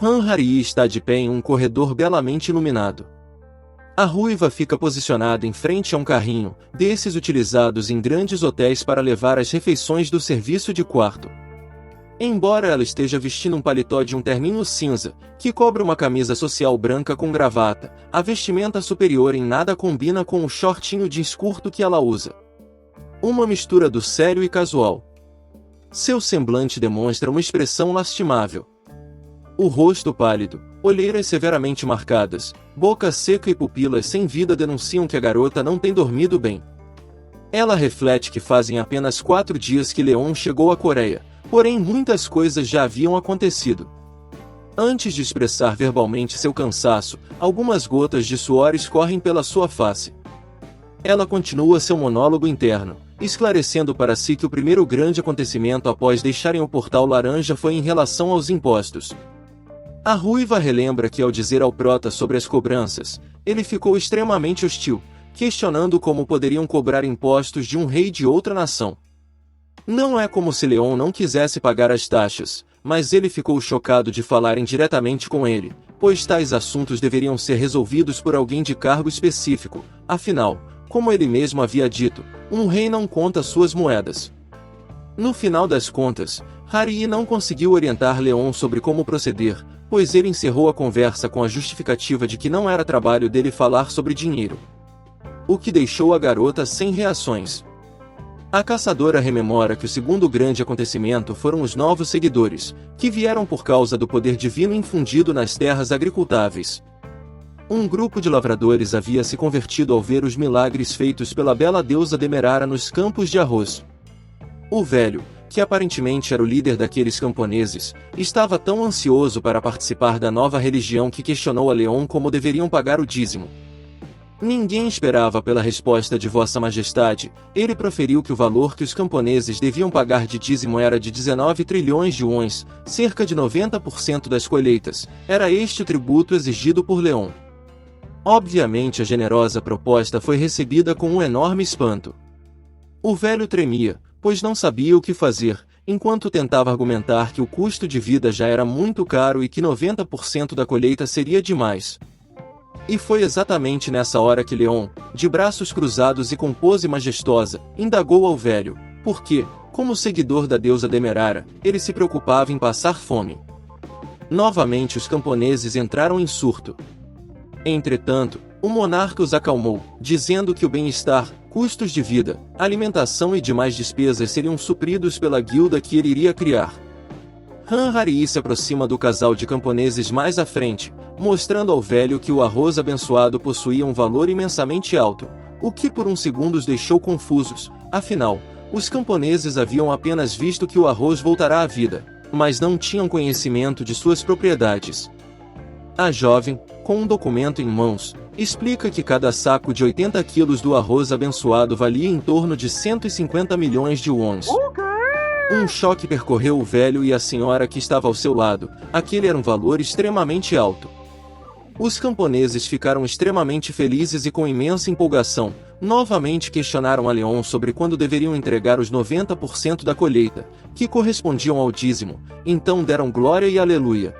Hanharii está de pé em um corredor belamente iluminado. A ruiva fica posicionada em frente a um carrinho, desses utilizados em grandes hotéis para levar as refeições do serviço de quarto. Embora ela esteja vestindo um paletó de um terninho cinza, que cobre uma camisa social branca com gravata, a vestimenta superior em nada combina com o shortinho jeans curto que ela usa. Uma mistura do sério e casual. Seu semblante demonstra uma expressão lastimável. O rosto pálido, olheiras severamente marcadas, boca seca e pupilas sem vida denunciam que a garota não tem dormido bem. Ela reflete que fazem apenas 4 dias que Leon chegou à Coreia, porém muitas coisas já haviam acontecido. Antes de expressar verbalmente seu cansaço, algumas gotas de suor escorrem pela sua face. Ela continua seu monólogo interno, esclarecendo para si que o primeiro grande acontecimento após deixarem o portal laranja foi em relação aos impostos. A ruiva relembra que ao dizer ao prota sobre as cobranças, ele ficou extremamente hostil, questionando como poderiam cobrar impostos de um rei de outra nação. Não é como se Leon não quisesse pagar as taxas, mas ele ficou chocado de falarem diretamente com ele, pois tais assuntos deveriam ser resolvidos por alguém de cargo específico, afinal, como ele mesmo havia dito, um rei não conta suas moedas. No final das contas, Harii não conseguiu orientar Leon sobre como proceder, pois ele encerrou a conversa com a justificativa de que não era trabalho dele falar sobre dinheiro. O que deixou a garota sem reações. A caçadora rememora que o segundo grande acontecimento foram os novos seguidores, que vieram por causa do poder divino infundido nas terras agricultáveis. Um grupo de lavradores havia se convertido ao ver os milagres feitos pela bela deusa Demerara nos campos de arroz. O velho, que aparentemente era o líder daqueles camponeses, estava tão ansioso para participar da nova religião que questionou a Leon como deveriam pagar o dízimo. Ninguém esperava pela resposta de Vossa Majestade. Ele proferiu que o valor que os camponeses deviam pagar de dízimo era de 19 trilhões de wons, cerca de 90% das colheitas. Era este o tributo exigido por Leon. Obviamente a generosa proposta foi recebida com um enorme espanto. O velho tremia, pois não sabia o que fazer, enquanto tentava argumentar que o custo de vida já era muito caro e que 90% da colheita seria demais. E foi exatamente nessa hora que Leon, de braços cruzados e com pose majestosa, indagou ao velho, porque, como seguidor da deusa Demerara, ele se preocupava em passar fome. Novamente os camponeses entraram em surto. Entretanto, o monarca os acalmou, dizendo que o bem-estar, custos de vida, alimentação e demais despesas seriam supridos pela guilda que ele iria criar. Hanharii se aproxima do casal de camponeses mais à frente, mostrando ao velho que o arroz abençoado possuía um valor imensamente alto, o que por um segundo os deixou confusos. Afinal, os camponeses haviam apenas visto que o arroz voltará à vida, mas não tinham conhecimento de suas propriedades. A jovem, com um documento em mãos, explica que cada saco de 80 quilos do arroz abençoado valia em torno de 150 milhões de wons. Um choque percorreu o velho e a senhora que estava ao seu lado. Aquele era um valor extremamente alto. Os camponeses ficaram extremamente felizes e com imensa empolgação, novamente questionaram a Leon sobre quando deveriam entregar os 90% da colheita, que correspondiam ao dízimo, então deram glória e aleluia.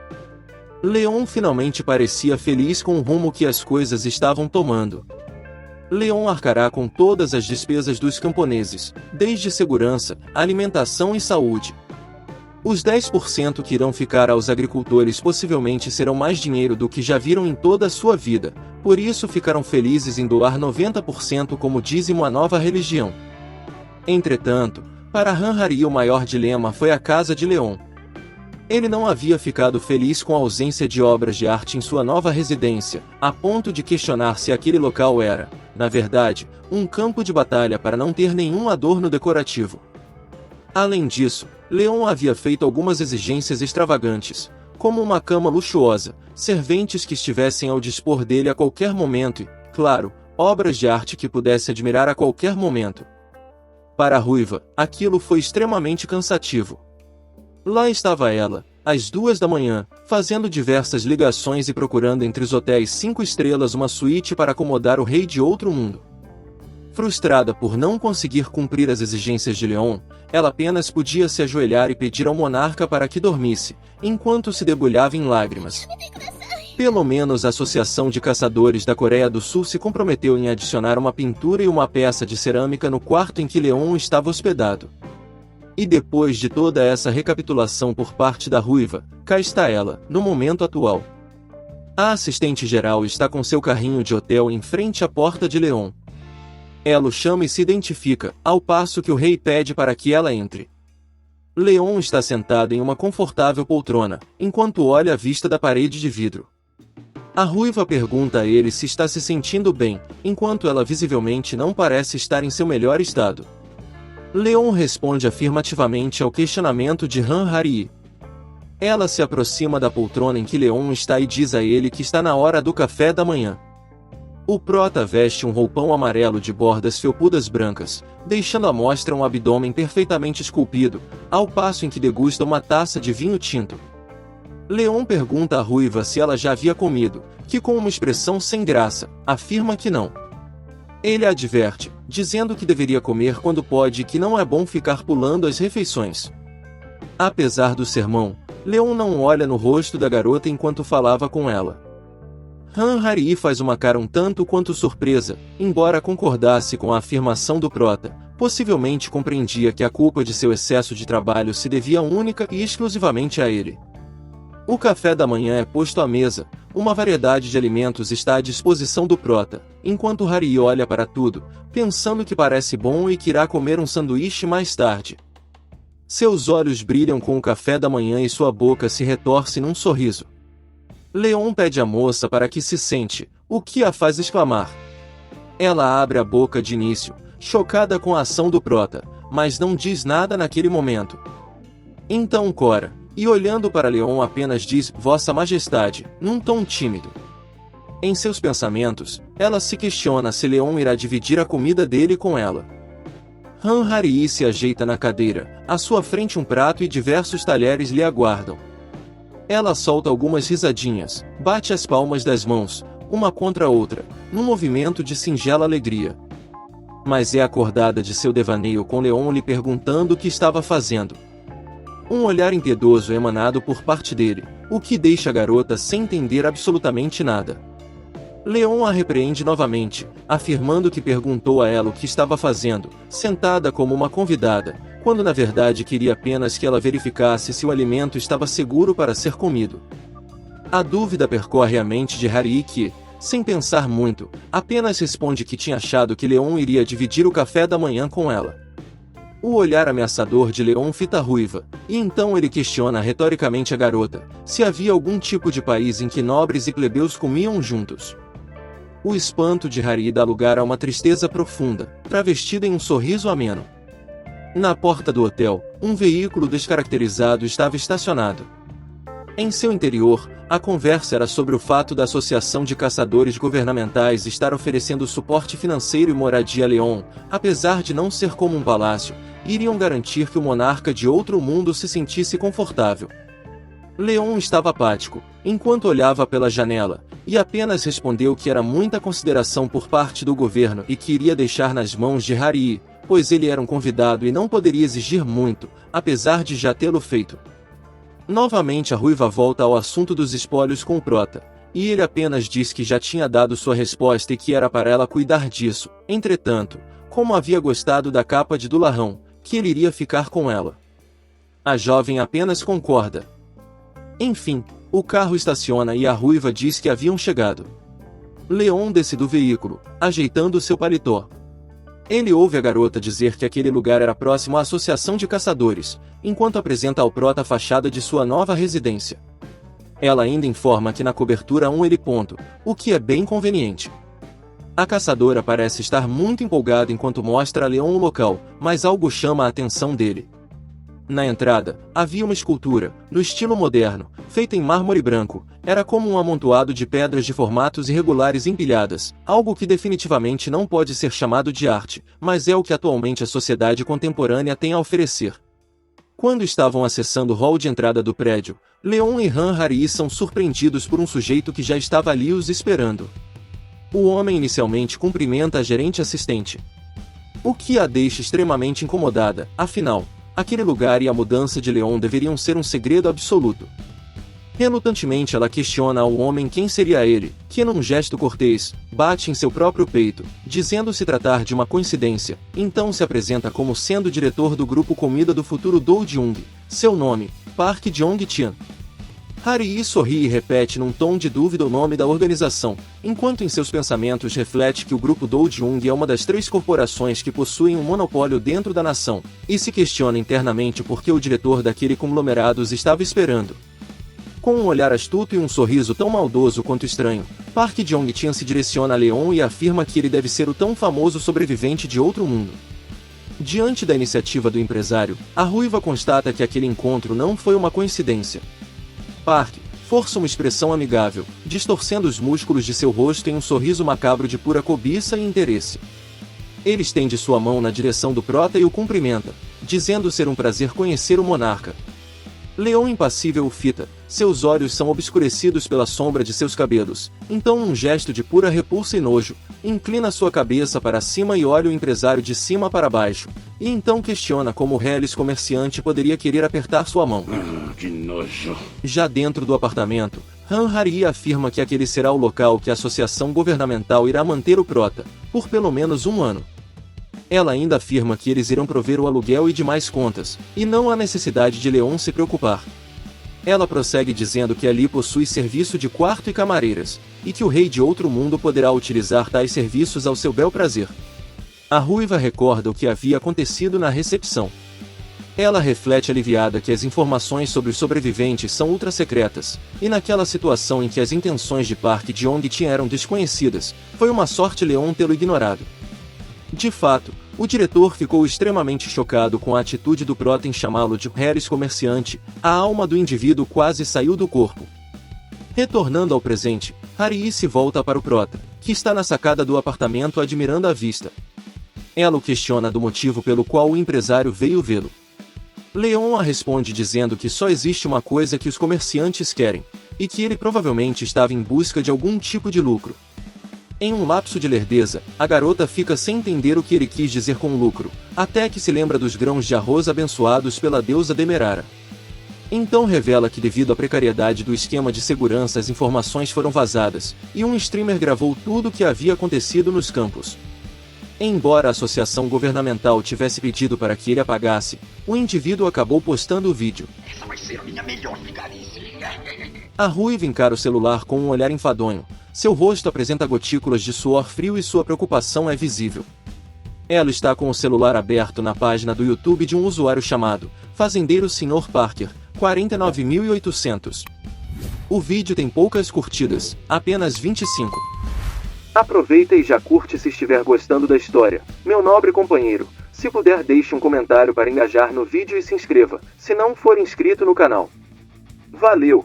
Leon finalmente parecia feliz com o rumo que as coisas estavam tomando. Leon arcará com todas as despesas dos camponeses, desde segurança, alimentação e saúde. Os 10% que irão ficar aos agricultores possivelmente serão mais dinheiro do que já viram em toda a sua vida, por isso ficaram felizes em doar 90% como dízimo à nova religião. Entretanto, para Hanharii o maior dilema foi a casa de Leon. Ele não havia ficado feliz com a ausência de obras de arte em sua nova residência, a ponto de questionar se aquele local era, na verdade, um campo de batalha para não ter nenhum adorno decorativo. Além disso, Leon havia feito algumas exigências extravagantes, como uma cama luxuosa, serventes que estivessem ao dispor dele a qualquer momento e, claro, obras de arte que pudesse admirar a qualquer momento. Para a ruiva, aquilo foi extremamente cansativo. Lá estava ela, às 2 da manhã, fazendo diversas ligações e procurando entre os hotéis 5 estrelas uma suíte para acomodar o rei de outro mundo. Frustrada por não conseguir cumprir as exigências de Leon, ela apenas podia se ajoelhar e pedir ao monarca para que dormisse, enquanto se debulhava em lágrimas. Pelo menos a Associação de Caçadores da Coreia do Sul se comprometeu em adicionar uma pintura e uma peça de cerâmica no quarto em que Leon estava hospedado. E depois de toda essa recapitulação por parte da ruiva, cá está ela, no momento atual. A assistente-geral está com seu carrinho de hotel em frente à porta de Leon. Ela o chama e se identifica, ao passo que o rei pede para que ela entre. Leon está sentado em uma confortável poltrona, enquanto olha a vista da parede de vidro. A ruiva pergunta a ele se está se sentindo bem, enquanto ela visivelmente não parece estar em seu melhor estado. Leon responde afirmativamente ao questionamento de Han Hari. Ela se aproxima da poltrona em que Leon está e diz a ele que está na hora do café da manhã. O prota veste um roupão amarelo de bordas felpudas brancas, deixando à mostra um abdômen perfeitamente esculpido, ao passo em que degusta uma taça de vinho tinto. Leon pergunta à ruiva se ela já havia comido, que com uma expressão sem graça, afirma que não. Ele a adverte, dizendo que deveria comer quando pode e que não é bom ficar pulando as refeições. Apesar do sermão, Leon não olha no rosto da garota enquanto falava com ela. Han Hari faz uma cara um tanto quanto surpresa, embora concordasse com a afirmação do prota, possivelmente compreendia que a culpa de seu excesso de trabalho se devia única e exclusivamente a ele. O café da manhã é posto à mesa, uma variedade de alimentos está à disposição do prota, enquanto Hari olha para tudo, pensando que parece bom e que irá comer um sanduíche mais tarde. Seus olhos brilham com o café da manhã e sua boca se retorce num sorriso. Leon pede à moça para que se sente, o que a faz exclamar. Ela abre a boca de início, chocada com a ação do prota, mas não diz nada naquele momento. Então Cora, e olhando para Leon apenas diz Vossa Majestade, num tom tímido. Em seus pensamentos, ela se questiona se Leon irá dividir a comida dele com ela. Han Hari se ajeita na cadeira, à sua frente um prato e diversos talheres lhe aguardam. Ela solta algumas risadinhas, bate as palmas das mãos, uma contra a outra, num movimento de singela alegria. Mas é acordada de seu devaneio com Leon lhe perguntando o que estava fazendo. Um olhar impiedoso é emanado por parte dele, o que deixa a garota sem entender absolutamente nada. Leon a repreende novamente, afirmando que perguntou a ela o que estava fazendo, sentada como uma convidada, quando na verdade queria apenas que ela verificasse se o alimento estava seguro para ser comido. A dúvida percorre a mente de Hari que, sem pensar muito, apenas responde que tinha achado que Leon iria dividir o café da manhã com ela. O olhar ameaçador de Leon fita a ruiva, e então ele questiona retoricamente a garota, se havia algum tipo de país em que nobres e plebeus comiam juntos. O espanto de Hari dá lugar a uma tristeza profunda, travestida em um sorriso ameno. Na porta do hotel, um veículo descaracterizado estava estacionado. Em seu interior, a conversa era sobre o fato da Associação de Caçadores Governamentais estar oferecendo suporte financeiro e moradia a Leon, apesar de não ser como um palácio, iriam garantir que o monarca de outro mundo se sentisse confortável. Leon estava apático, enquanto olhava pela janela, e apenas respondeu que era muita consideração por parte do governo e que iria deixar nas mãos de Hari, pois ele era um convidado e não poderia exigir muito, apesar de já tê-lo feito. Novamente a ruiva volta ao assunto dos espólios com o prota, e ele apenas diz que já tinha dado sua resposta e que era para ela cuidar disso. Entretanto, como havia gostado da capa de Dularrão, que ele iria ficar com ela. A jovem apenas concorda. Enfim, o carro estaciona e a ruiva diz que haviam chegado. Leon desce do veículo, ajeitando seu paletó. Ele ouve a garota dizer que aquele lugar era próximo à Associação de Caçadores, enquanto apresenta ao prota a fachada de sua nova residência. Ela ainda informa que na cobertura há um heliponto, o que é bem conveniente. A caçadora parece estar muito empolgada enquanto mostra a Leon o local, mas algo chama a atenção dele. Na entrada, havia uma escultura, no estilo moderno, feita em mármore branco, era como um amontoado de pedras de formatos irregulares empilhadas, algo que definitivamente não pode ser chamado de arte, mas é o que atualmente a sociedade contemporânea tem a oferecer. Quando estavam acessando o hall de entrada do prédio, Leon e Han Hari são surpreendidos por um sujeito que já estava ali os esperando. O homem inicialmente cumprimenta a gerente assistente. o que a deixa extremamente incomodada. Afinal, aquele lugar e a mudança de Leon deveriam ser um segredo absoluto. Relutantemente ela questiona ao homem quem seria ele, que num gesto cortês, bate em seu próprio peito, dizendo se tratar de uma coincidência. Então se apresenta como sendo o diretor do grupo Comida do Futuro Do Jung, seu nome, Park Jong-tian. Harii sorri e repete num tom de dúvida o nome da organização, enquanto em seus pensamentos reflete que o grupo Do Jung é uma das 3 corporações que possuem um monopólio dentro da nação, e se questiona internamente por que o diretor daquele conglomerado os estava esperando. Com um olhar astuto e um sorriso tão maldoso quanto estranho, Park Jong-tian se direciona a Leon e afirma que ele deve ser o tão famoso sobrevivente de outro mundo. Diante da iniciativa do empresário, a ruiva constata que aquele encontro não foi uma coincidência. Park força uma expressão amigável, distorcendo os músculos de seu rosto em um sorriso macabro de pura cobiça e interesse. Ele estende sua mão na direção do prota e o cumprimenta, dizendo ser um prazer conhecer o monarca. Leon impassível o fita, seus olhos são obscurecidos pela sombra de seus cabelos, então num gesto de pura repulsa e nojo, inclina sua cabeça para cima e olha o empresário de cima para baixo, e então questiona como o reles comerciante poderia querer apertar sua mão. Que nojo. Já dentro do apartamento, Han Harii afirma que aquele será o local que a associação governamental irá manter o prota, por pelo menos um ano. Ela ainda afirma que eles irão prover o aluguel e demais contas, e não há necessidade de Leon se preocupar. Ela prossegue dizendo que ali possui serviço de quarto e camareiras, e que o rei de outro mundo poderá utilizar tais serviços ao seu bel prazer. A ruiva recorda o que havia acontecido na recepção. Ela reflete aliviada que as informações sobre os sobreviventes são ultra-secretas, e naquela situação em que as intenções de Park Jong-tian eram desconhecidas, foi uma sorte Leon tê-lo ignorado. De fato, o diretor ficou extremamente chocado com a atitude do prota em chamá-lo de reles comerciante, a alma do indivíduo quase saiu do corpo. Retornando ao presente, Harii se volta para o prota, que está na sacada do apartamento admirando a vista. Ela o questiona do motivo pelo qual o empresário veio vê-lo. Leon a responde dizendo que só existe uma coisa que os comerciantes querem, e que ele provavelmente estava em busca de algum tipo de lucro. Em um lapso de lerdeza, a garota fica sem entender o que ele quis dizer com lucro, até que se lembra dos grãos de arroz abençoados pela deusa Demerara. Então revela que devido à precariedade do esquema de segurança as informações foram vazadas, e um streamer gravou tudo o que havia acontecido nos campos. Embora a associação governamental tivesse pedido para que ele apagasse, o indivíduo acabou postando o vídeo. Essa vai ser a minha melhor vigarice. A ruiva encara o celular com um olhar enfadonho. Seu rosto apresenta gotículas de suor frio e sua preocupação é visível. Ela está com o celular aberto na página do YouTube de um usuário chamado Fazendeiro Sr. Parker, 49.800. O vídeo tem poucas curtidas, apenas 25. Aproveita e já curte se estiver gostando da história, meu nobre companheiro. Se puder deixe um comentário para engajar no vídeo e se inscreva, se não for inscrito no canal. Valeu!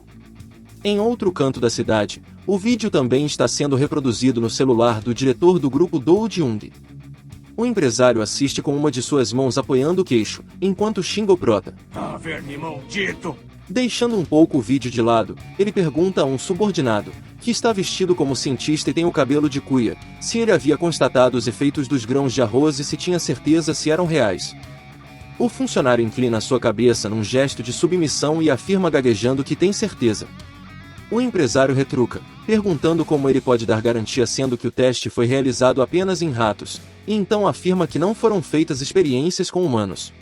Em outro canto da cidade, o vídeo também está sendo reproduzido no celular do diretor do grupo Do Jung. O empresário assiste com uma de suas mãos apoiando o queixo, enquanto xinga o prota. Ah, verme maldito! Deixando um pouco o vídeo de lado, ele pergunta a um subordinado, que está vestido como cientista e tem o cabelo de cuia, se ele havia constatado os efeitos dos grãos de arroz e se tinha certeza se eram reais. O funcionário inclina sua cabeça num gesto de submissão e afirma gaguejando que tem certeza. O empresário retruca, perguntando como ele pode dar garantia sendo que o teste foi realizado apenas em ratos, e então afirma que não foram feitas experiências com humanos.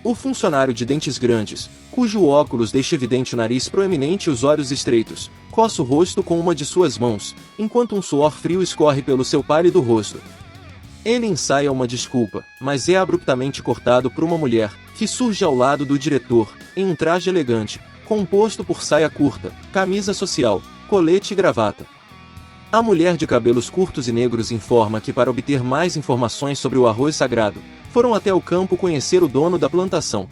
O funcionário de dentes grandes, cujo óculos deixa evidente o nariz proeminente e os olhos estreitos, coça o rosto com uma de suas mãos, enquanto um suor frio escorre pelo seu pálido rosto. Ele ensaia uma desculpa, mas é abruptamente cortado por uma mulher, que surge ao lado do diretor, em um traje elegante, composto por saia curta, camisa social, colete e gravata. A mulher de cabelos curtos e negros informa que para obter mais informações sobre o arroz sagrado, foram até o campo conhecer o dono da plantação.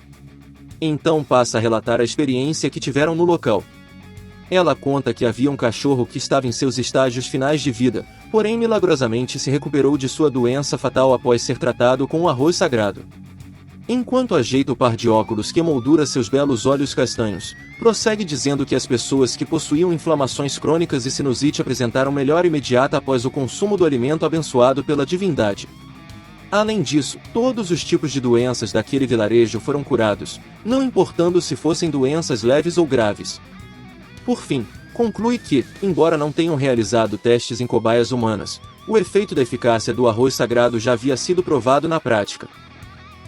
Então passa a relatar a experiência que tiveram no local. Ela conta que havia um cachorro que estava em seus estágios finais de vida, porém milagrosamente se recuperou de sua doença fatal após ser tratado com o arroz sagrado. Enquanto ajeita o par de óculos que moldura seus belos olhos castanhos, prossegue dizendo que as pessoas que possuíam inflamações crônicas e sinusite apresentaram melhora imediata após o consumo do alimento abençoado pela divindade. Além disso, todos os tipos de doenças daquele vilarejo foram curados, não importando se fossem doenças leves ou graves. Por fim, conclui que, embora não tenham realizado testes em cobaias humanas, o efeito da eficácia do arroz sagrado já havia sido provado na prática.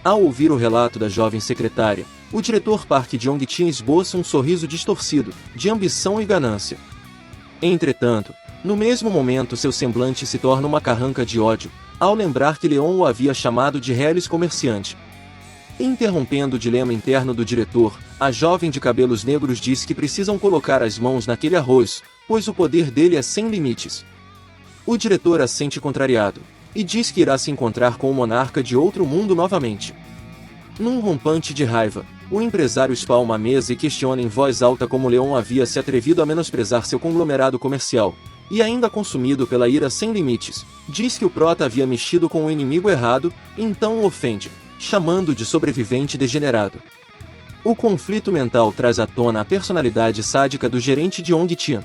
Ao ouvir o relato da jovem secretária, o diretor Park Jong-chin esboça um sorriso distorcido, de ambição e ganância. Entretanto, no mesmo momento seu semblante se torna uma carranca de ódio, ao lembrar que Leon o havia chamado de reles comerciante. Interrompendo o dilema interno do diretor, a jovem de cabelos negros diz que precisam colocar as mãos naquele arroz, pois o poder dele é sem limites. O diretor assente contrariado, e diz que irá se encontrar com o monarca de outro mundo novamente. Num rompante de raiva, o empresário espalma a mesa e questiona em voz alta como Leon havia se atrevido a menosprezar seu conglomerado comercial, e ainda consumido pela ira sem limites, diz que o prota havia mexido com o inimigo errado, então o ofende, chamando de sobrevivente degenerado. O conflito mental traz à tona a personalidade sádica do gerente de Jong-chin.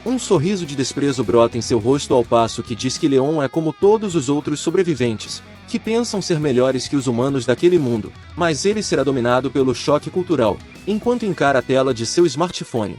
Um sorriso de desprezo brota em seu rosto ao passo que diz que Leon é como todos os outros sobreviventes, que pensam ser melhores que os humanos daquele mundo, mas ele será dominado pelo choque cultural, enquanto encara a tela de seu smartphone.